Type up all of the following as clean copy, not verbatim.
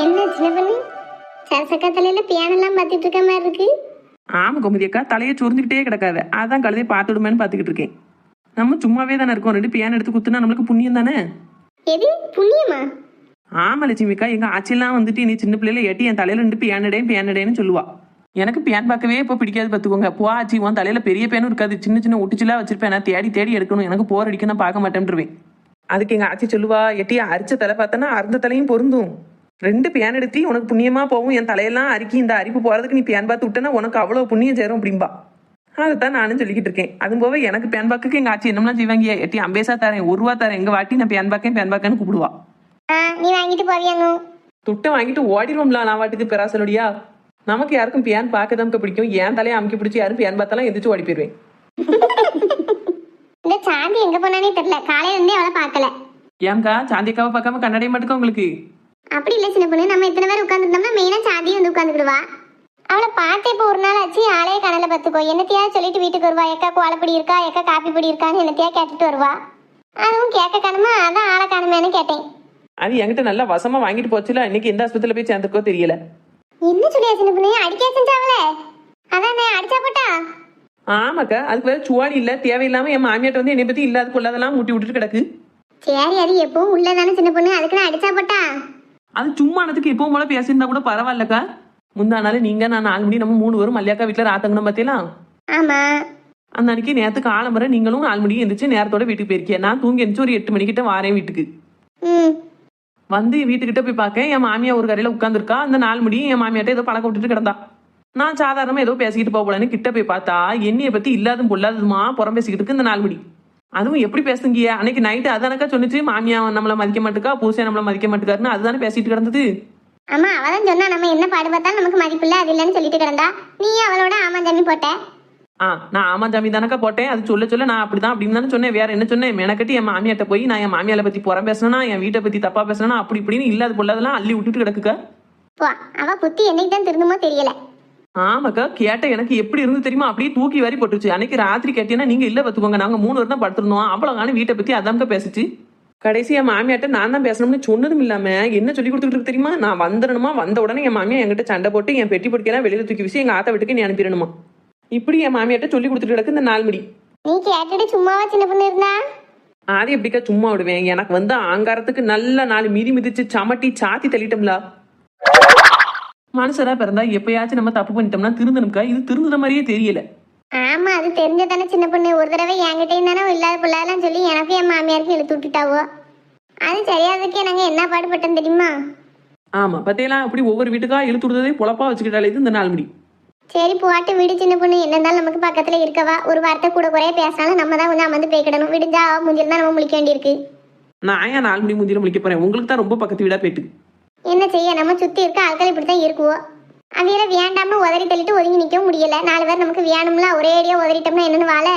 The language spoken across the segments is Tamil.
என்ன சின்ன பண்ணு சரசக்கா தலையில பியானெல்லாம் பார்த்துட்டு இருக்க மாதிரி இருக்கு. ஆமா கோமதி அக்கா, தலையை சொரிஞ்சுக்கிட்டே கிடக்காத. அதான் கழுதையை பார்த்துடுமேன்னு பார்த்துக்கிட்டு இருக்கேன். நம்ம சும்மாவே தானே இருக்கோம், 2 பியான் எடுத்து குத்துனா நம்மளுக்கு புண்ணியம் தானே. எது புண்ணியமா? ஆமா லட்சுமிக்கா, எங்க ஆச்சியெல்லாம் வந்துட்டு நீ சின்ன பிள்ளைல எட்டி என் தலையில 2 பியானடேன்னு சொல்லுவா. எனக்கு பியான் பார்க்கவே இப்போ பிடிக்காது பார்த்துக்கோங்க. போ ஆச்சி, உன் தலையில பெரிய பேனும் இருக்காது, சின்ன சின்ன ஒட்டிச்சுலாம் வச்சிருப்பேன். நான் தேடி தேடி எடுக்கணும், எனக்கு போர் அடிக்க நான் பார்க்க மாட்டேன்ருவேன். அதுக்கு எங்க ஆச்சி சொல்லுவா, எட்டி அரிச்ச தலை பார்த்தனா அறுந்த தலையும் பொருந்தும். 2 பியான் எடுத்தி உனக்கு புண்ணியமா போகும். என் தலையெல்லாம் அரிக்கி இந்த அரிப்பு போறதுக்கு நீ பியான் பார்த்து விட்டனா உனக்கு அவ்வளோ புண்ணியம் சேரும் அப்படின்பா. அதைத்தான் நானும் சொல்லிக்கிட்டு இருக்கேன். அதுவும் போக எனக்கு பேன் பாக்கு எங்க ஆச்சி என்னம்லாம் செய்வாங்க, எட்டி 50 தரேன், 1 ரூபா தரேன், எங்க வாட்டி நான் பேன் பாக்கேன்னு கூப்பிடுவா. நீ வாங்கிட்டு போவியாங்க? துட்டை வாங்கிட்டு ஓடிடுவோம்ல நான் வாட்டுக்கு பெராசலோடியா. நமக்கு யாருக்கும் பேன் பார்க்க தான் பிடிக்கும். என் தலையை அமுக்கி பிடிச்சி யாரும் பேன் பார்த்தாலும் எந்திரிச்சு ஓடி போயிருவேன். இந்த சாந்தி எங்க போனானே தெரியல, காலையில இருந்தே அவளை பார்க்கல. ஏன்க்கா சாந்திக்காவை பார்க்காம கண்ணடைய மாட்டுக்கா உங்களுக்கு? அப்படி இல்லை சின்ன பொண்ணு, நம்ம எத்தனை பேர் உட்காந்துருந்தோம்னா மெயினா சாந்தி வந்து உட்காந்துக்கிடுவா. அவளை பார்த்தே இப்போ ஒரு நாள் ஆச்சு, ஆளையே கணல பார்த்துக்கோ. என்னத்தையா சொல்லிட்டு வீட்டுக்கு வருவா, எக்கா கோலப்பொடி இருக்கா, எக்கா காப்பி பொடி இருக்கான்னு என்னத்தையா கேட்டுட்டு வருவா. அதுவும் கேட்க காணுமா, அதான் ஆளை காணுமேனு கேட்டேன். அது என்கிட்ட நல்லா வசமா வாங்கிட்டு போச்சுல, இன்னைக்கு எந்த ஆஸ்பத்திரியில போய் சேர்ந்துருக்கோ தெரியல. என்ன சொல்லியா சின்ன பொண்ணு, அடிக்கா செஞ்சாவல? அதானே அடிச்சா போட்டா? ஆமாக்கா, அதுக்கு வேற சுவாடி இல்ல, தேவையில்லாம என் மாமியாட்ட வந்து என்னை பத்தி இல்லாத கொள்ளாதெல்லாம் மூட்டி விட்டுட்டு கிடக்கு. சரி, அது எப்பவும் உள்ளதானே சின்ன பொண்ணு, அதுக்குன்னு அடிச்சா போட்டா? அது சும்மானதுக்கு எப்பவும் போல பேசியிருந்தா கூட பரவாயில்லக்கா. முந்தானால நீங்க நான் 4 மணி நம்ம 3 பேரும் மல்லியாக்கா வீட்டுல ராத்தங்கணும் பாத்தீங்களா? ஆமா. அந்த அன்னைக்கு நேரத்துக்கு ஆலம்பரை நீங்களும் 4 மணிக்கு எந்திரிச்சு நேரத்தோட வீட்டுக்கு போயிருக்கேன். நான் தூங்கி எந்திரிச்சு ஒரு 8 மணிக்கிட்ட வாரேன் வீட்டுக்கு. வந்து வீட்டுக்கிட்ட போய் பார்க்க என் மாமியா ஒரு கரையில உட்காந்துருக்கா. அந்த 4 மணி என் மாமியாட்ட ஏதோ பழக்கம் விட்டுட்டு கிடந்தா. நான் சாதாரணமா ஏதோ பேசிக்கிட்டு போகலன்னு கிட்ட போய் பார்த்தா என்னைய பத்தி இல்லாதும் பொல்லாததுமா புறம் பேசிக்கிட்டு இருக்கு இந்த 4 மணி. அதுவும் எப்படி பேசுங்க, அன்னைக்கு நைட்டு அதானக்கா சொன்னிச்சு, மாமியா நம்மள மதிக்க மாட்டுக்கா, பூசை நம்மள மதிக்க மாட்டுக்காருன்னு அதுதானே பேசிட்டு கிடந்தது. ஆமா, அவதான் சொன்னா நம்ம என்ன பாடுபட்டாலும் நமக்கு மதிப்பு இல்ல அது இல்லைன்னு சொல்லிட்டு கிடந்தா. நீ அவளோட ஆமாஞ்சாமி போட்ட. நான் ஆமாஞ்சாமி தானக்கா போட்டேன். அது சொல்ல நான் அப்படிதான் அப்படின்னு தானே சொன்னேன். வேற என்ன சொன்னேன்? மெனக்கட்டி என் மாமியாட்ட போய் நான் என் மாமியால பத்தி புறம் பேசினா, என் வீட்டை பத்தி தப்பா பேசினா, அப்படி இப்படின்னு இல்லாத பொல்லாதெல்லாம் அள்ளி விட்டுட்டு கிடக்குக்கா. அவ புத்தி என்னைக்கு தான் திருந்துமோ தெரியல. ஆமாக்கா, கேட்ட எனக்கு எப்படி இருந்து தெரியுமா, அப்படியே தூக்கி வாரி போட்டுச்சு. அன்னைக்கு ராத்திரி கேட்டீங்கன்னா நீங்க இல்ல பாத்துக்கோங்க, நாங்க 3 பேர் தான் படுத்திருந்தோம். அவ்வளவு வீட்டை பத்தி அதான்க்கா பேசிச்சு. கடைசி என் மாமியாட்ட நான் தான் பேசணும்னு சொன்னதும் இல்லாம என்ன சொல்லி கொடுத்துட்டு தெரியுமா, நான் வந்துடணுமா, வந்த உடனே என் மாமியா என்கிட்ட சண்டை போட்டு என் பெட்டி பொடிக்கலாம் வெளியில தூக்கி வச்சு எங்க ஆத்த வீட்டுக்கு நீ அனுப்பிடணுமா. இப்படி என் மாமியாட்ட சொல்லி கொடுத்துட்டு கிடக்கு இந்த 4 மணி. நீ கேட்டுட்டு சும்மாவா சின்ன பொண்ணு இருந்தா? அது எப்படிக்கா சும்மா விடுவேன்? எனக்கு வந்து ஆங்காரத்துக்கு நல்ல 4 மிதி மிதிச்சு சமட்டி சாத்தி தள்ளிட்டோம்ல. மனுஷரா பிறந்தா எப்பயாச்சும் நம்ம தப்பு பண்ணிட்டோம்னா திருந்தணும்க்கா. இது திருந்துற மாதிரியே தெரியல. ஆமா, அது தெரிஞ்சதானே சின்ன பொண்ணு. ஒரு தடவை என்கிட்டயும் தானே இல்லாத பிள்ளைலாம் சொல்லி எனக்கும் என் மாமியாருக்கும் இழுத்து விட்டுட்டாவோ. அது சரியாததுக்கே நாங்க என்ன பாடுபட்டோம் தெரியுமா? ஆமா, பத்தியெல்லாம் அப்படி ஒவ்வொரு வீட்டுக்கா இழுத்து விடுறதே பொழப்பா வச்சுக்கிட்டாலே இது இந்த 4 மணி. சரி போட்டு விடு சின்ன பொண்ணு, என்ன இருந்தாலும் நமக்கு பக்கத்துல இருக்கவா. ஒரு வார்த்தை கூட குறைய பேசினாலும் நம்ம தான் கொஞ்சம் அமர்ந்து பேக்கிடணும். விடிஞ்சா மூஞ்சில் தான் நம்ம முழிக்க வேண்டியிருக்கு. நான் ஏன் 4 மணி மூஞ்சில முழிக்க போறேன்? உங்களுக்கு தான் ரொம்ப பக்கத்து வீடா போயிட்டு. என்ன செய்ய, நம்ம சுத்தி இருக்க ஆட்கள் இப்படித்தான் இருக்குவோம். அவையில வேண்டாம உதறி தள்ளிட்டு ஒதுங்கி நிற்கவும் முடியல. 4 பேர் நமக்கு வேணும்ல, ஒரே அடியா உதறிட்டோம்னா என்னன்னு வாழ.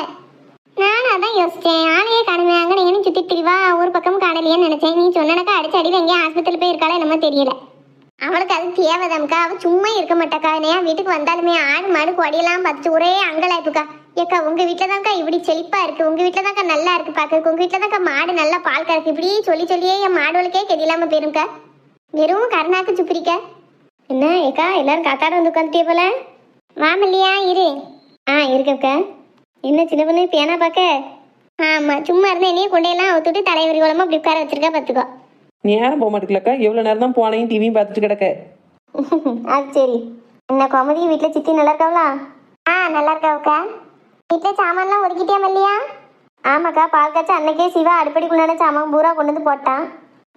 நானும் அதான் யோசிச்சேன், ஆளையே காணுமையாங்க நீங்க சுத்தி திரிவா, ஒரு பக்கம் காணலையேன்னு நினைச்சேன். நீ சொன்னனக்கா அடிச்சு அடி எங்கேயும் ஆஸ்பத்திரியில் போய் இருக்காளே என்னமோ தெரியல. அவளுக்கு அது தேவைதான்க்கா, அவ சும்மா இருக்க மாட்டாக்கா. ஏன் வீட்டுக்கு வந்தாலுமே ஆடு மாடு கொடியெல்லாம் பார்த்துட்டு ஒரே அங்கலாய்ப்புக்கா. ஏக்கா உங்க வீட்டுல தான்க்கா இப்படி செழிப்பா இருக்கு, உங்க வீட்டுல தான்க்கா நல்லா இருக்கு பாக்குறதுக்கு, உங்க வீட்டுல தான்க்கா மாடு நல்லா பால் கறக்கு, இப்படி சொல்லி சொல்லியே என் மாடுகளுக்கே கெதிலாம போயிருக்கா. வெறும் கருணாக்கு சுப்பிரிக்க. என்ன ஏக்கா எல்லாரும் காத்தாட வந்து உட்காந்துட்டே போல? வாமல்லையா இரு. இருக்கக்கா. என்ன சின்ன பொண்ணு பேனா பார்க்க? ஆமா, சும்மா இருந்தா என்னையே கொண்டையெல்லாம் அவுத்துட்டு தலைவரி குளமா அப்படி உட்கார வச்சிருக்கா பார்த்துக்கோ. நேரம் போக மாட்டேங்கலக்கா, எவ்வளவு நேரம் தான் போனையும் டிவியும் பார்த்துட்டு கிடக்க. அது சரி. என்ன கோமதி, வீட்டுல சித்தி நல்லா இருக்காங்களா? நல்லா இருக்காவுக்கா. வீட்டுல சாமான்லாம் ஒதுக்கிட்டியா மல்லியா? ஆமாக்கா, பால் காய்ச்சா அன்னைக்கே சிவா அடுப்படிக்குள்ளான சாமான் பூரா கொண்டு வந்து போட்டான்.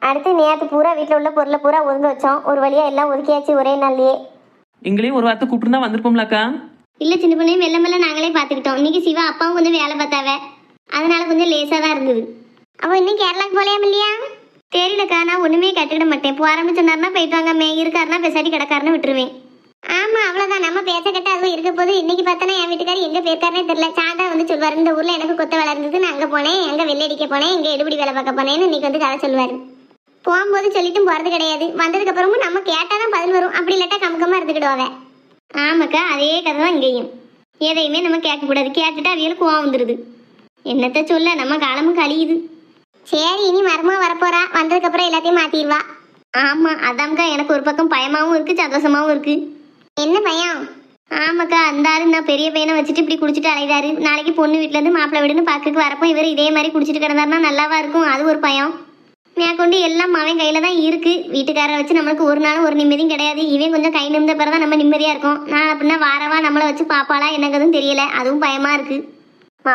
அடுத்து நேற்று பூரா வீட்டில் உள்ள பொருளை பூரா ஒதுங்க வச்சோம். ஒரு வழியா எல்லாம் ஒதுக்கியாச்சு ஒரே நாள்லயே. எங்களையும் ஒரு வார்த்தை கூப்பிட்டு தான் வந்திருப்போம்லக்கா. இல்ல சின்ன பொண்ணையும் மெல்ல மெல்ல நாங்களே பார்த்துக்கிட்டோம். இன்னைக்கு சிவா அப்பாவும் கொஞ்சம் வேலை பார்த்தாவ, அதனால கொஞ்சம் லேசா தான் இருந்தது. அவ இன்னும் கேரளாக்கு போலையா இல்லையா? தெரியலக்கா, நான் ஒண்ணுமே கட்டுக்கிட மாட்டேன். போக ஆரம்பிச்சோன்னா போயிட்டு வாங்க, இருக்காருன்னா பெசாட்டி கிடக்காருன்னு விட்டுருவேன். ஆமா அவ்வளவுதான், நம்ம பேச கட்ட அதுவும் இருக்க போது. இன்னைக்கு பார்த்தனா என் வீட்டுக்காரர் எங்க போயிருக்காருனே தெரியல. சாந்தா வந்து சொல்வாரு, இந்த ஊர்ல எனக்கு கொத்த வேலை இருந்தது, நான் அங்க போனேன், எங்க வெள்ளடிக்க போனேன், எங்க எடுபடி வேலை பார்க்க போனேன்னு இன்னைக்கு வந்து கதை சொல்லுவாரு. போகும்போது சொல்லிட்டும் போறது கிடையாது, வந்ததுக்கு அப்புறமும் நம்ம கேட்டாதான் பதில் வரும். அப்படி இல்லாட்டா கமுக்கமா இருந்துக்கிடுவாங்க. ஆமாக்கா, அதே கதை தான் இங்கேயும். எதையுமே நம்ம கேட்கக்கூடாது, கேட்டுட்டு அவியலுக்கு கோவம் வந்துடுது. என்னத்த சொல்ல, நம்ம காலமும் கழியுது. சரி, இனி மரமா வரப்போறா, வந்ததுக்கு அப்புறம் எல்லாத்தையும் மாத்திடுவா. ஆமா அதான்க்கா எனக்கு ஒரு பக்கம் பயமாவும் இருக்கு சந்தோஷமாவும் இருக்கு. என்ன பயம்? ஆமாக்கா அந்த ஆளு நான் பெரிய பையனை வச்சுட்டு இப்படி குடிச்சிட்டு அலைதாரு. நாளைக்கு பொண்ணு வீட்டுல இருந்து மாப்பிள்ளை வீடுன்னு பாக்குறதுக்கு வரப்போ இவர் இதே மாதிரி குடிச்சிட்டு கிடந்தாருன்னா நல்லாவா இருக்கும்? அது ஒரு பயம். மேற்கொண்டு எல்லாம் அவன் கையில தான் இருக்கு. வீட்டுக்காரரை வச்சு நம்மளுக்கு ஒரு நாளும் ஒரு நிம்மதியும் கிடையாது. இவன் கொஞ்சம் கை நிமிந்த பிறதான் நம்ம நிம்மதியா இருக்கும். நான் அப்படின்னா வாரவா நம்மளை வச்சு பாப்பாளா என்னங்கிறதும் தெரியல. அதுவும் பயமா இருக்கு.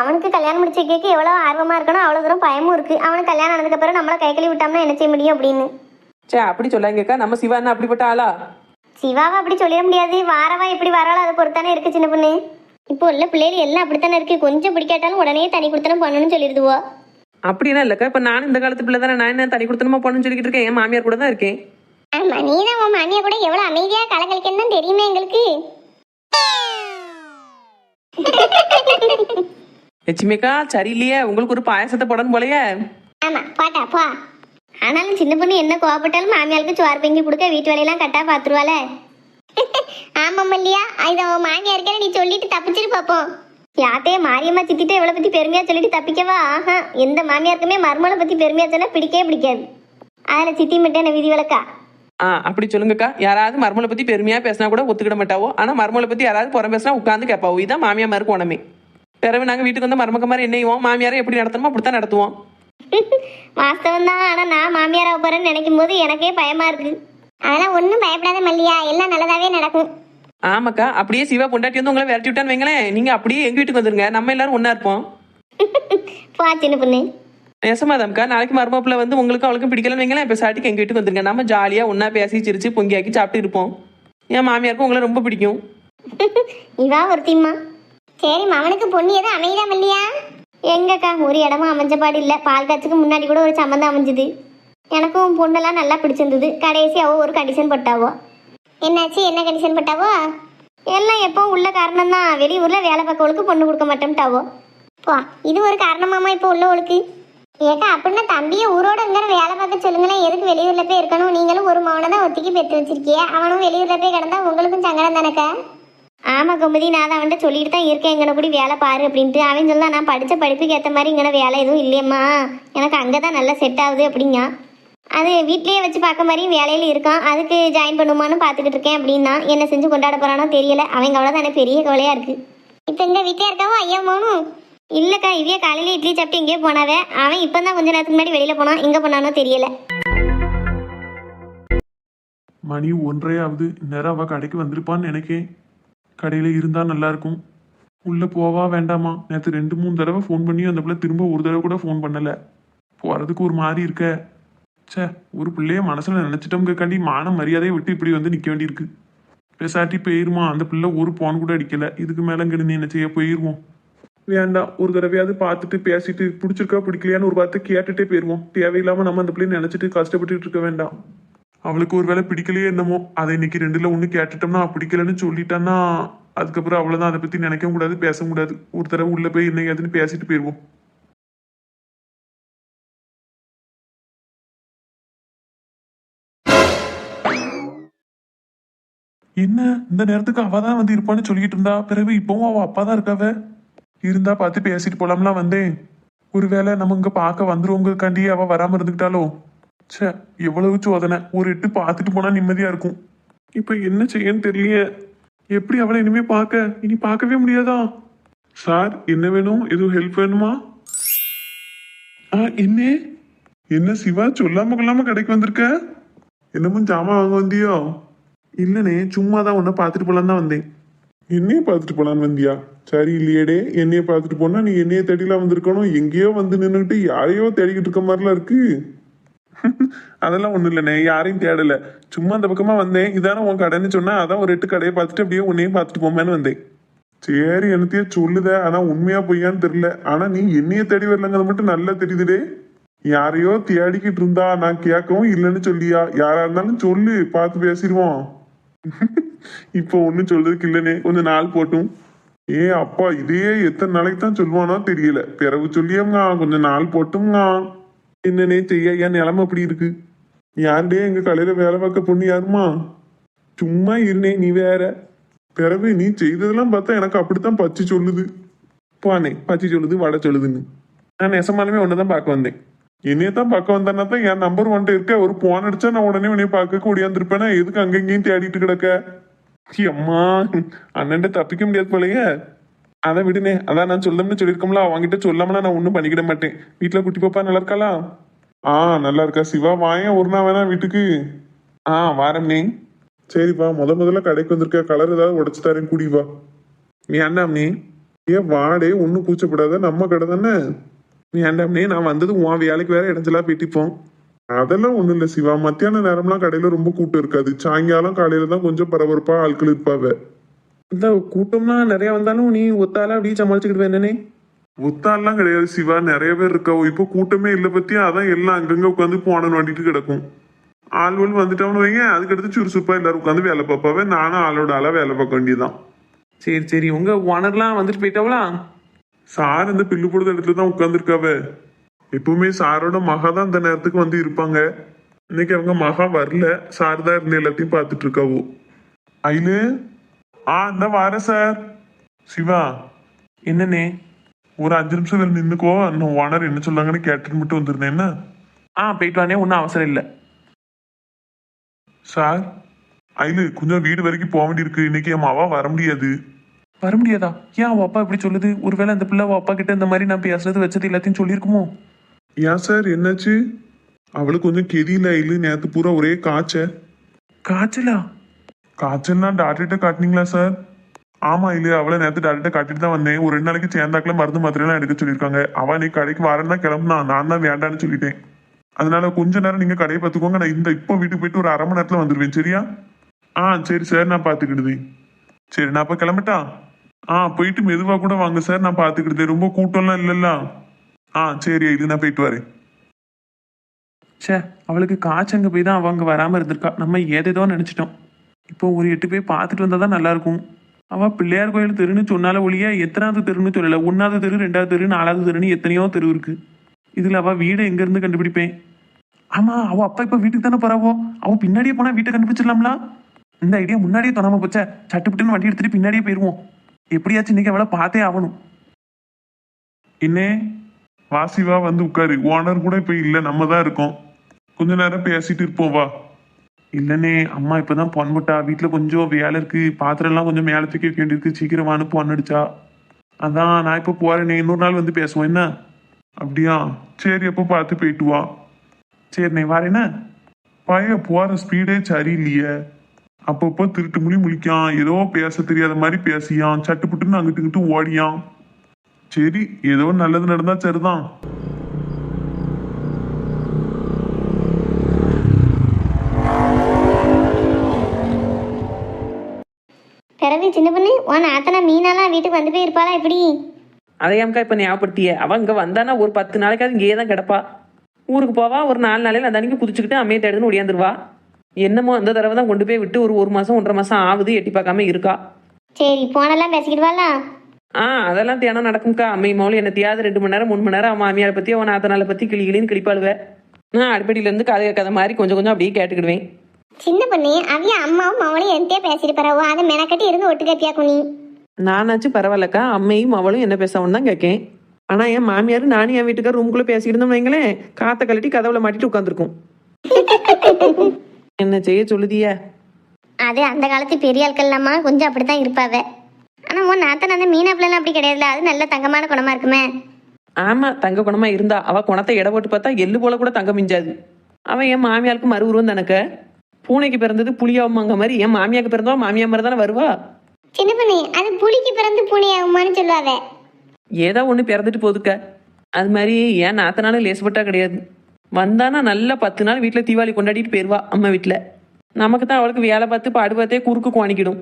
அவனுக்கு கல்யாணம் முடிச்ச கேட்க எவ்வளோ ஆர்வமா இருக்கணும் அவ்வளோ தூரம் பயமும் இருக்கு. அவனுக்கு கல்யாணம் ஆனதுக்கு அப்புறம் நம்மளை கை கழுவி விட்டோம்னா என்ன செய்ய முடியும் அப்படின்னு. சே அப்படி சொல்லாங்கக்கா, நம்ம சிவா என்ன அப்படிப்பட்ட ஆளா? சிவாவை அப்படி சொல்லிட முடியாது. வாரவா எப்படி வராளோ அதை பொறுத்தானே இருக்கு சின்ன பொண்ணு. இப்போ உள்ள பிள்ளைகள் எல்லாம் அப்படித்தானே இருக்கு. கொஞ்சம் பிடிக்காட்டாலும் உடனே தனி கொடுத்தனம் பண்ணணும்னு சொல்லிடுதுவோ. அப்படிலாம் இல்லக்கா, இப்ப நானும் இந்த காலத்து பிள்ளை தானே. நான் என்ன தனி கொடுத்தனமா போகணும்னு சொல்லிக்கிட்டு இருக்கேன். என் மாமியார் கூட தான் இருக்கேன். ஆமா நீதான் உன் மாமியா கூட எவ்வளவு அமைதியா கலகலிக்கன்னு தான் தெரியுமே எங்களுக்கு. லட்சுமிக்கா சரியில்லையே, உங்களுக்கு ஒரு பாயசத்தை போடணும் போலயே. ஆமா பாட்டா போ. ஆனாலும் சின்ன பொண்ணு என்ன கோவப்பட்டாலும் மாமியாருக்கு சோறு பெங்கி கொடுக்க வீட்டு வேலையெல்லாம் கட்டா பாத்துருவாள. ஆமாம் இல்லையா? இதை உன் மாமியா இருக்கே நீ சொல்லிட்டு தப்பிச்சிரு பாப்போம். யாத்தையே மாரியம்மா சித்திட்டு இவளை பத்தி பெருமையா சொல்லிட்டு தப்பிக்கவா? ஆஹா, எந்த மாமியாருக்குமே மருமகளை பத்தி பெருமையா சொன்னா பிடிக்கவே பிடிக்காது. அதுல சித்தி மட்டும் என்ன விதி விளக்கா? அப்படி சொல்லுங்கக்கா. யாராவது மருமலை பத்தி பெருமையா பேசினா கூட ஒத்துக்கிட மாட்டாவோ. ஆனா மருமலை பத்தி யாராவது புறம் பேசினா உட்காந்து கேட்பாவோ. இதான் மாமியாருக்கு உணமே. பிறகு நாங்க வீட்டுக்கு வந்து மருமக்க மாதிரி என்னையும் மாமியாரை எப்படி நடத்தணுமோ அப்படித்தான் நடத்துவோம். வாஸ்தவம் தான். ஆனா நான் மாமியாராக போறேன்னு நினைக்கும் போது எனக்கே பயமா இருக்கு. அதெல்லாம் ஒன்றும் பயப்படாத மல்லியா, எல்லாம் நல்லதாவே நடக்கும். ஆமாக்கா, அப்படியே சிவா பொண்டாட்டி வந்து உங்களை விரட்டி விட்டான்னு வைங்களேன், நீங்க அப்படியே எங்க வீட்டுக்கு வந்துருங்க. நம்ம எல்லாரும் ஒண்ணா இருப்போம். போ சின்ன பொண்ணு. நெசமாதாம்க்கா, நாளைக்கு மருமப்பிள்ள வந்து உங்களுக்கும் அவளுக்கும் பிடிக்கலன்னு வைங்களேன், இப்போ சாட்டிக்கு எங்க வீட்டுக்கு வந்துருங்க. நம்ம ஜாலியா ஒண்ணா பேசி சிரிச்சு பொங்கியாக்கி சாப்பிட்டு இருப்போம். என் மாமியாருக்கும் உங்களை ரொம்ப பிடிக்கும். இவா ஒருத்திம்மா. சரி அவனுக்கு பொண்ணு எதுவும் அமைதா மல்லியா? எங்கக்கா ஒரு இடமா அமைஞ்ச பாடு இல்லை. பால் காய்ச்சுக்கு முன்னாடி கூட ஒரு சம்மந்தம் அமைஞ்சுது. எனக்கும் பொண்ணெல்லாம் நல்லா பிடிச்சிருந்தது. கடைசி அவ ஒரு கண்டிஷன் போட்டாவோ. என்னாச்சு? என்ன கண்டிஷன் போட்டாவோ? எல்லாம் எப்போ உள்ள காரணம் தான். வெளியூர்ல வேலை பார்க்கவளுக்கு பொண்ணு கொடுக்க மாட்டேன்ட்டாவோ. போ, இது ஒரு காரணமாமா இப்போ உள்ளவளுக்கு? ஏக்கா அப்படின்னா தம்பியை ஊரோட இங்கே வேலை பார்க்க சொல்லுங்களேன். எதுக்கு வெளியூர்ல போய் இருக்கணும்? நீங்களும் ஒரு மகனை தான் ஒத்திக்கு பெற்று வச்சிருக்கிய. அவனும் வெளியூர்ல போய் கிடந்தா உங்களுக்கும் சங்கடம் தானக்கா? ஆமா கோமதி, நான் தான் அவன்கிட்ட சொல்லிட்டு தான் இருக்கேன் இங்கே கூடி வேலை பாரு அப்படின்ட்டு. அவன் சொல்லா நான் படித்த படிப்புக்கு ஏற்ற மாதிரி இங்கே வேலை எதுவும் இல்லையம்மா, எனக்கு அங்கே தான் நல்லா செட் ஆகுது அப்படிங்க. அது வீட்லேயே வச்சு பார்க்க மாதிரியும் வேலையில் இருக்கான். அதுக்கு ஜாயின் பண்ணுமான்னு பார்த்துக்கிட்டு இருக்கேன் அப்படின்னா. என்ன செஞ்சு கொண்டாட போகிறானோ தெரியல. அவங்க அவ்வளோதான் எனக்கு பெரிய கவலையாக இருக்குது. இப்போ இந்த வீட்டிலே இருக்காவோ ஐயா போகணும்? இல்லைக்கா, இவ்விய காலையில் இட்லி சாப்பிட்டு எங்கேயோ போனாவே. அவன் இப்போ தான் கொஞ்ச நேரத்துக்கு முன்னாடி வெளியில் போனான். எங்கே போனானோ தெரியல. மணி 1:30 நேரம் அவள் கடைக்கு வந்திருப்பான்னு நினைக்கேன். கடையில் இருந்தால் நல்லாயிருக்கும். உள்ளே போவா வேண்டாமா? நேற்று 2-3 தடவை ஃபோன் பண்ணி அந்த பிள்ளை திரும்ப ஒரு தடவை கூட ஃபோன் பண்ணலை. போகிறதுக்கு ஒரு மாதிரி இருக்க. சே, ஒரு பிள்ளைய மனசில் நினச்சிட்டோம்காண்டி மான மரியாதையை விட்டு இப்படி வந்து நிற்க வேண்டியிருக்கு. பேசாட்டி போயிருமா? அந்த பிள்ளை ஒரு ஃபோன் கூட அடிக்கலை. இதுக்கு மேலே இங்கிட்டு என்ன செய்ய? போயிடுவோம். வேண்டாம், ஒரு தடவையாவது பார்த்துட்டு பேசிட்டு பிடிச்சிருக்கா பிடிக்கலையான்னு ஒரு வார்த்தை கேட்டுட்டே போயிடுவோம். தேவையில்லாமல் நம்ம அந்த பிள்ளைய நினச்சிட்டு கஷ்டப்பட்டுட்டு இருக்க வேண்டாம். அவளுக்கு ஒரு வேளை பிடிக்கலையே என்னமோ, அதை இன்னைக்கு 2ல் 1 கேட்டுட்டோம்னா பிடிக்கலன்னு சொல்லிட்டான்னா அதுக்கப்புறம் அவ்வளோதான். அதை பற்றி நினைக்கவும் கூடாது, பேசவும் கூடாது. ஒரு தடவை உள்ளே போய் என்ன ஏதுன்னு பேசிட்டு போயிடுவோம். என்ன இந்த நேரத்துக்கு அவ தான் வந்து இருப்பான்னு சொல்லிட்டு இருந்தா? பிறகு இப்பவும் அவ அப்பா தான் இருக்காவ. இருந்தா பார்த்து பேசிட்டு போலாம்லாம் வந்தேன். ஒருவேளை நம்ம இங்க பார்க்க வந்துருவோங்கக்காண்டி அவ வராம இருந்துக்கிட்டாலோ? சே, எவ்வளவு சோதனை. ஒரு எட்டு பார்த்துட்டு போனா நிம்மதியா இருக்கும். இப்ப என்ன செய்யன்னு தெரியலையே. எப்படி அவளை இனிமே இனி பார்க்கவே முடியாதா? சார், என்ன வேணும்? எதுவும் ஹெல்ப் வேணுமா? என்ன சிவா, சொல்லாம கொள்ளாம கடைக்கு வந்திருக்க? என்னமும் ஜாமான் வாங்க வந்தியோ? இல்லனே, சும்மா தான் உன்னை பார்த்துட்டு போலான்னு தான் வந்தேன். என்னைய பார்த்துட்டு போலான்னு வந்தியா? சரி இல்லையேடே, என்னைய பார்த்துட்டு போனா நீ என்னைய தேடிலாம் வந்திருக்கணும். எங்கேயோ வந்து நின்றுட்டு யாரையோ தேடிக்கிட்டு இருக்க மாதிரிலாம் இருக்கு. அதெல்லாம் ஒண்ணும் இல்லைண்ணே, யாரையும் தேடல. சும்மா அந்த பக்கமா வந்தேன். இதானே உன் கடைன்னு சொன்னா அதான் ஒரு 8 கடையை பார்த்துட்டு அப்படியே உன்னையும் பார்த்துட்டு போமேன்னு வந்தேன். சரி, என்னத்தையே சொல்லுத. ஆனா உண்மையா பொய்யான்னு தெரியல. ஆனா நீ என்னைய தேடி வரலங்கிறது மட்டும் நல்லா தெரியுதுடே. யாரையோ தேடிக்கிட்டு இருந்தா நான் கேட்கவும் இல்லைன்னு சொல்லியா? யாரா இருந்தாலும் சொல்லு, பார்த்து பேசிடுவோம். இப்போ ஒன்னும் சொல்றதுக்கு இல்லைனே, கொஞ்சம் நாள் போட்டும். அப்பா, இதே எத்தனை நாளைக்கு தான் சொல்லுவானோ தெரியல. பிறகு சொல்லியங்க, கொஞ்சம் நாள் போட்டுங்க. என்னன்னே செய்ய, என் நிலைமை அப்படி இருக்கு. யாருடே எங்க கடையில வேலை பார்க்க பொண்ணு யாருமா? சும்மா இருனே, நீ வேற. பிறகு நீ செய்ததெல்லாம் பார்த்தா எனக்கு அப்படித்தான் பச்சி சொல்லுது. பானே, பச்சி சொல்லுது, வடை சொல்லுதுன்னு. நான் நெசமானமே ஒன்னதான் பார்க்க வந்தேன். என்னைய தான் பார்க்க வந்தானா தான் என் நம்பர் வந்துட்டு இருக்க. ஒரு போன் அடிச்சா நான் உடனே உன்னைய பார்க்க ஓடியாந்துருப்பேனா? எதுக்கு அங்கங்கேயும் தேடிட்டு கிடக்க? அம்மா, அண்ணன்ட்ட தப்பிக்க முடியாது போலயே. அதை விடுனே, அதான் நான் சொல்லணும்னு சொல்லியிருக்கோம்ல, அவங்ககிட்ட சொல்லாமலாம் நான் ஒன்றும் பண்ணிக்கிட மாட்டேன். வீட்டில் குட்டி பாப்பா நல்லா இருக்காளா? ஆ, நல்லா இருக்கா. சிவா வாயன் ஒரு நாள் வேணா வீட்டுக்கு. ஆ, வாரம்னே. சரிப்பா, முதல்ல கடைக்கு வந்திருக்க. கலர் ஏதாவது உடச்சு தரேன், கூடி வா. வேண்டாம்னே. ஏன் வாடே, ஒன்றும் கூச்சப்படாத, நம்ம கடை தானே. வேண்டாம்னே, நான் வந்தது உன் வேலைக்கு வேற இடைஞ்சலா பேட்டிப்போம். அதெல்லாம் ஒண்ணும் இல்ல சிவா. மத்தியான நேரம்லாம் கடையில ரொம்ப கூட்டம் இருக்காது. சாயங்காலம் காலையில தான் கொஞ்சம் பரபரப்பா ஆட்கள் இருப்பாவ. இந்த கூட்டம்னா நிறைய வந்தாலும் நீ ஒத்தால அப்படியே சமாளிச்சுக்கிட்டு என்னன்னே. ஒத்தாலாம் கிடையாது சிவா, நிறைய பேர் இருக்காவோ. இப்போ கூட்டமே இல்லை பத்தியா, அதான் எல்லாம் அங்கங்க உட்காந்து போன நோண்டிட்டு கிடக்கும். ஆள்வல் வந்துட்டவனு வைங்க, அதுக்கடுத்து சுறுசுறுப்பா எல்லாரும் உட்காந்து வேலை பார்ப்பாவே. நானும் ஆளோட ஆளா வேலை பார்க்க வேண்டியதுதான். சரி சரி, உங்க ஓனர்லாம் வந்துட்டு போயிட்டாவளா? சார் இந்த பில்லு போடுற இடத்துல தான் உட்காந்துருக்காவ. எப்பவுமே சாரோட மகா தான் இந்த நேரத்துக்கு வந்து இருப்பாங்க. இன்னைக்கு அவங்க மகா வரல, சார் தான் இருந்து எல்லாத்தையும் பார்த்துட்டு இருக்காவோ. ஐலு, இந்த வார சார். சிவா, என்னன்னே? ஒரு 5 நிமிஷம் நின்னுக்கோ. நான் ஓனர் என்ன சொல்லாங்கன்னு கேட்டுட்டு மட்டும் வந்திருந்தேன். என்ன? போயிட்டு வானே, ஒன்றும் அவசரம் இல்லை. சார், ஐலு கொஞ்சம் வீடு வரைக்கும் போக வேண்டியிருக்கு. இன்னைக்கு என் மாவா வர முடியாது. வர முடியாதா? ஏன் அவள் அப்பா இப்படி சொல்லுது? ஒருவேளை அந்த பிள்ளை அவள் அப்பா கிட்ட இந்த மாதிரி நான் பேசுறது வச்சது எல்லாத்தையும் சொல்லியிருக்குமோ? ஏன் சார், என்னாச்சு? அவளுக்கு கொஞ்சம் கெதியில. ஐலு நேத்து பூரா ஒரே காய்ச்சலா? காய்ச்சல்னா டாக்டர்கிட்ட காட்டினீங்களா சார்? ஆமா இல்ல, அவளை நேத்து டாக்டர்கிட்ட காட்டிட்டு தான் வந்தேன். ஒரு 2 நாளைக்கு சேர்ந்தாக்குல மருந்து மாத்திரையெல்லாம் எடுக்க சொல்லியிருக்காங்க. அவ நீ கடைக்கு வரேன்னா கிளம்புனா, நான் தான் வேண்டான்னு சொல்லிட்டேன். அதனால கொஞ்ச நேரம் நீங்க கடையை பார்த்துக்கோங்க. நான் இப்போ வீட்டுக்கு போயிட்டு ஒரு 1/2 மணி நேரத்துல வந்துடுவேன். சரியா? சரி சார், நான் பாத்துக்கிடுது. சரி, நான் அப்ப கிளம்பட்டா? போயிட்டு மெதுவா கூட வாங்க சார், நான் பாத்துக்கிடுது. ரொம்ப கூட்டம்லாம் இல்லல்ல. சரி இது நான் போயிட்டு வரேன். சே, அவளுக்கு காய்ச்சங்க போய் தான் அவங்க வராமல் இருந்திருக்கா. நம்ம ஏதேதோ நினச்சிட்டோம். இப்போ ஒரு 8 போய் பார்த்துட்டு வந்தால் தான் நல்லாயிருக்கும். அவள் பிள்ளையார் கோயில் தெருன்னு சொன்னால ஒழிய எத்தனாவது தெருன்னு சொல்லலை. 1வது தெரு, 2வது தெரு, 4வது தெருன்னு எத்தனையோ தெரு இருக்கு. இதில் அவள் வீடை எங்கேருந்து கண்டுபிடிப்பேன்? ஆமாம், அவள் அப்பா இப்போ வீட்டுக்கு தானே போகிறாவோ. அவள் பின்னாடியே போனால் வீட்டை கண்டுபிடிச்சிடலாம்ல. இந்த ஐடியா முன்னாடியே தோணாம போச்சா. சட்டுப்பட்டுன்னு வண்டி எடுத்துட்டு பின்னாடியே போயிடுவோம். எப்படியாச்சும் இன்னைக்கு அவளை பார்த்தே ஆகணும். இன்னே வாசிவா வந்து உட்காரு. ஓனர் கூட இப்ப இல்ல, நம்ம தான் இருக்கோம். கொஞ்ச நேரம் பேசிட்டு இருப்போம், வா. இல்லைண்ணே, அம்மா இப்போதான் பொன்முட்டா. வீட்டில் கொஞ்சம் வேலை இருக்கு. பாத்திரம் எல்லாம் கொஞ்சம் மேலே தூக்கி வைக்க வேண்டியிருக்கு. சீக்கிரம் வான்னு பொன் அடிச்சா. அதான் நான் இப்போ போறேனே. இன்னொரு நாள் வந்து பேசுவோம் என்ன? அப்படியா? சரி, அப்போ பார்த்து போயிட்டு வா. சரிண்ணே, வரேண்ணே. பைய போற ஸ்பீடே சரியில்லையே. அப்பப்போ திருட்டு முழிக்கான். ஏதோ பேச தெரியாத மாதிரி பேசியான். சட்டுப்புட்டுன்னு அங்கிட்டு இங்கிட்டு ஓடியான். சரி, ஏதோ நல்லது நடந்தா சரிதான். பிறகு சின்ன பொண்ணு, உன் ஆத்தனா மீனாலாம் வீட்டுக்கு வந்து போய் இருப்பாளா எப்படி? அதையாம்க்கா இப்போ ஞாபகப்படுத்திய. அவன் இங்கே வந்தானா ஒரு 10 நாளைக்காவது இங்கேயே தான் கிடப்பா. ஊருக்கு போவா, ஒரு 4 நாளையில் அந்த அன்னைக்கு குதிச்சுக்கிட்டு அம்மையை தேடுன்னு ஒடியாந்துருவா. என்னமோ அந்த தடவை தான் கொண்டு போய் விட்டு ஒரு மாதம் 1.5 மாதம் ஆகுது, எட்டி பார்க்காம இருக்கா. சரி, போனெல்லாம் பேசிக்கிடுவாளா? அதெல்லாம் தியானம் நடக்கும்க்கா. அம்மை மௌலி என்னத்தையாவது 2 மணி நேரம் 3 மணி நேரம் அவன் மாமியாரை பற்றி அவன் ஆத்தனாலை பற்றி கிளின்னு கிளிப்பாளுவேன். நான் அடிப்படையிலேருந்து கதை மாதிரி கொஞ்சம் கொஞ்சம் அப்படியே கேட்டுக்கிடுவேன். சின்ன பொண்ணு, அவிய அம்மாவும் மவளையும் என்கிட்டயே பேசிட்டு போறாவோ, அதை மெனக்கட்டி இருந்து ஒட்டு கேப்பியா குனி? நானாச்சும் பரவாயில்லக்கா, அம்மையும் அவளும் என்ன பேசவன்னு தான் கேட்கேன். ஆனால் என் மாமியார் நானும் என் வீட்டுக்கார் ரூமுக்குள்ளே பேசிக்கிட்டு இருந்தோம் வைங்களேன், காற்றை கழட்டி கதவுல மாட்டிட்டு உட்காந்துருக்கும். என்ன செய்ய சொல்லுதிய? அது அந்த காலத்து பெரிய ஆட்கள்லாமா கொஞ்சம் அப்படித்தான் இருப்பாவ. ஆனா உன் நாத்தன் அந்த மீனா பிள்ளைலாம் அப்படி கிடையாதுல. அது நல்ல தங்கமான குணமா இருக்குமே. ஆமா, தங்க குணமா இருந்தா. அவ குணத்தை எடை போட்டு பார்த்தா எள்ளு போல கூட தங்க மிஞ்சாது. அவன் என் மாமியாருக்கு மறு உருவம் தனக்கு. பூனைக்கு பிறந்தது புளியாவுமாங்க மாதிரி என் மாமியாருக்கு பிறந்தவா மாமியா மாதிரி தானே வருவா. சின்ன பொண்ணு, அது புளிக்கு பிறந்து பூனையாகுமான்னு சொல்லுவாவ. ஏதோ ஒன்று பிறந்துட்டு போதுக்க. அது மாதிரி ஏன் நாத்தனாலும் லேசுப்பட்டா கிடையாது. வந்தானா நல்லா 10 நாள் வீட்டில் தீபாவளி கொண்டாடிட்டு போயிடுவா அம்மா வீட்டில். நமக்கு தான் அவளுக்கு வேலை பார்த்து பாடு பார்த்தே குறுக்கு குவாணிக்கிடும்.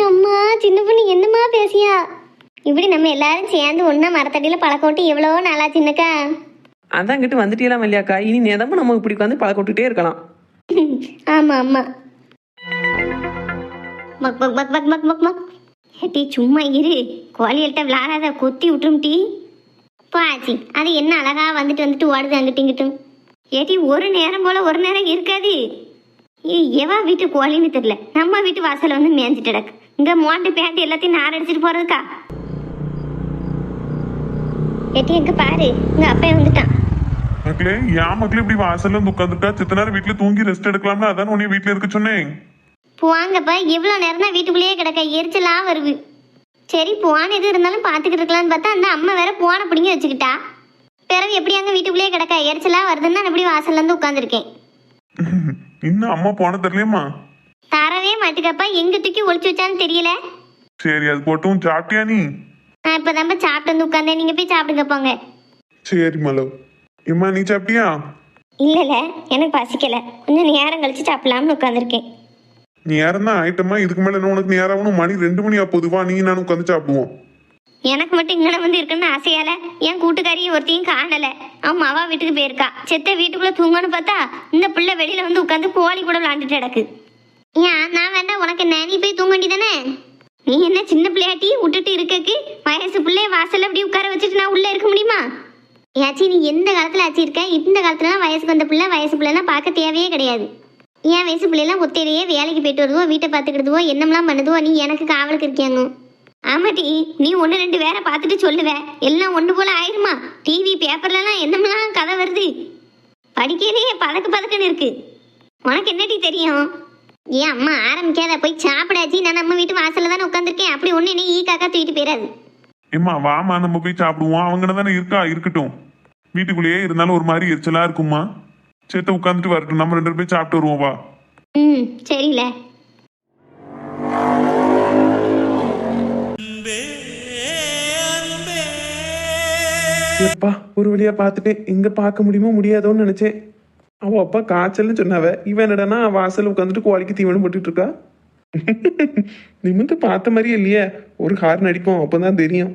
அம்மா, சின்ன பொண்ணு என்னம்மா பேசியா? இப்படி நம்ம எல்லாரும் சேர்ந்து ஒன்னா மரத்தடியில பழக்கோட்டு எவ்வளவோ நாளா சின்னக்கா. அதான் இங்கிட்டு வந்துட்டேலாம் இல்லையாக்கா. இனி நேதமும் நம்ம இப்படி உட்காந்து பழக்கோட்டுட்டே இருக்கலாம். ஆமா ஆமா. மக் மக் மக் மக் மக் மக் மக். ஏட்டி சும்மா இரு, கோழிகள்கிட்ட விளாடாத, கொத்தி விட்டுரும் டீ. பாச்சி, அது என்ன அழகா வந்துட்டு வந்துட்டு ஓடுது அங்கிட்டு இங்கிட்டும். ஏட்டி ஒரு நேரம் போல ஒரு நேரம் இருக்காது. எவா வீட்டு கோழின்னு தெரியல, நம்ம வீட்டு வாசல வந்து மேய்ஞ்சிட்டு கிடக்கு. இங்க மோண்டு பேண்ட் எல்லாத்தையும் நார் அடிச்சிட்டு போறதுக்கா? ஏட்டி எங்க பாரு, உங்க அப்பா வந்துட்டான். மக்களே ஏன் மக்களே இப்படி வாசல்ல வந்து உட்காந்துட்டா சித்த நேரம் வீட்டுல தூங்கி ரெஸ்ட் எடுக்கலாம்னா அதான் உன்னைய வீட்டுல இருக்க சொன்னேன். போவாங்கப்பா, இவ்வளோ நேரம் தான் வீட்டுக்குள்ளேயே கிடக்க, எரிச்சலா வருது. சரி போவான்னு எது இருந்தாலும் பார்த்துக்கிட்டு இருக்கலாம்னு பார்த்தா அந்த அம்மா வேற போனை பிடிங்கி வச்சுக்கிட்டா. பிறகு எப்படி அங்கே வீட்டுக்குள்ளேயே கிடக்க, எரிச்சலா வருதுன்னு நான் இப்படி வாசல்ல இருந்து உட்காந்துருக்கேன். இன்னும் அம்மா போன தெரியலையம்மா. தரவே மாட்டுக்கப்பா, எங்க தூக்கி ஒளிச்சு வச்சான்னு தெரியல. சரி அது போட்டும் சாப்பிட்டியா நீ? நான் இப்பதான்ப்பா சாப்பிட்டு வந்து உட்காந்தேன், நீங்க போய் சாப்பிடுங்க போங்க. சரி மலோ. இம்மா நீ சாப்பிட்டியா? இல்ல எனக்கு பசிக்கல, கொஞ்சம் நேரம் கழிச்சு சாப்பிடலாம்னு உட்காந்துருக்கேன். நேரம் தான் ஆயிட்டமா, இதுக்கு மேல என்ன உனக்கு நேரம் ஆகணும்? மணி 2 மணி பொதுவா நீ நானும் உட்காந்து சாப்பிடுவோம். எனக்கு மட்டும் இங்கே வந்து இருக்குன்னு ஆசையால என் கூட்டுக்காரியும் ஒருத்தையும் காணல. அவன் மாவா வீட்டுக்கு போயிருக்கா. செத்த வீட்டுக்குள்ள தூங்கன்னு பார்த்தா இந்த பிள்ளை வெளியில வந்து உட்காந்து கோழி கூட விளாண்டுட்டு கிடக்கு. ஏன் நான் வேண்டாம், உனக்கு என்ன, நீ போய் தூங்க வேண்டியதானே? நீ என்ன சின்ன பிள்ளையாட்டி விட்டுட்டு இருக்கக்கு, வயசு பிள்ளைய வாசல்ல அப்படி உட்கார வச்சுட்டு நான் உள்ள இருக்க முடியுமா? ஏச்சி நீ எந்த காலத்துல ஆச்சு இருக்க? இந்த காலத்துலலாம் வயசுக்கு வந்த பிள்ளை வயசு பிள்ளைலாம் பார்க்க தேவையே கிடையாது. என் வயசு பிள்ளைலாம் ஒத்தையிலேயே வேலைக்கு போயிட்டு வருதுவோ, வீட்டை பார்த்துக்கிடுதுவோ, என்னமெல்லாம் பண்ணுதுவோ, நீ எனக்கு காவலுக்கு இருக்கியாங்க. ஆமாட்டி, நீ 1-2 வேற பார்த்துட்டு சொல்லுவ, எல்லாம் ஒன்று போல ஆயிருமா? டிவி பேப்பர்லாம் என்னமெல்லாம் கதை வருது, படிக்கிறதே பதக்குன்னு இருக்கு. உனக்கு என்னடி தெரியும்? ஏன் அம்மா ஆரம்பிக்காத, போய் சாப்பிடாச்சு. நான் நம்ம வீட்டு வாசல்ல தானே உட்காந்துருக்கேன், அப்படி ஒன்று என்ன ஈ காக்கா தூக்கிட்டு போயிடாது. ஏம்மா வாமா நம்ம போய் சாப்பிடுவோம். அவங்க தானே இருக்கா, இருக்கட்டும். வீட்டுக்குள்ளேயே இருந்தாலும் ஒரு மாதிரி எரிச்சலா இருக்குமா. சேத்த உட்காந்துட்டு வரட்டும், நம்ம 2 பேரும் போய் சாப்பிட்டு வருவோம் வா. சரியில்ல. எப்பா ஒரு வழியா பார்த்துட்டேன். எங்க பார்க்க முடியுமோ முடியாதோன்னு நினைச்சேன். அவ அப்பா காய்ச்சல்னு சொன்னாவ, இவன் என்னடானா வாசல் உட்காந்துட்டு கோழிக்கு தீவனம் போட்டுட்டு இருக்கா. நிமிந்து பார்த்த மாதிரியே இல்லையே. ஒரு ஹார்ன் அடிப்போம், அப்பதான் தெரியும்.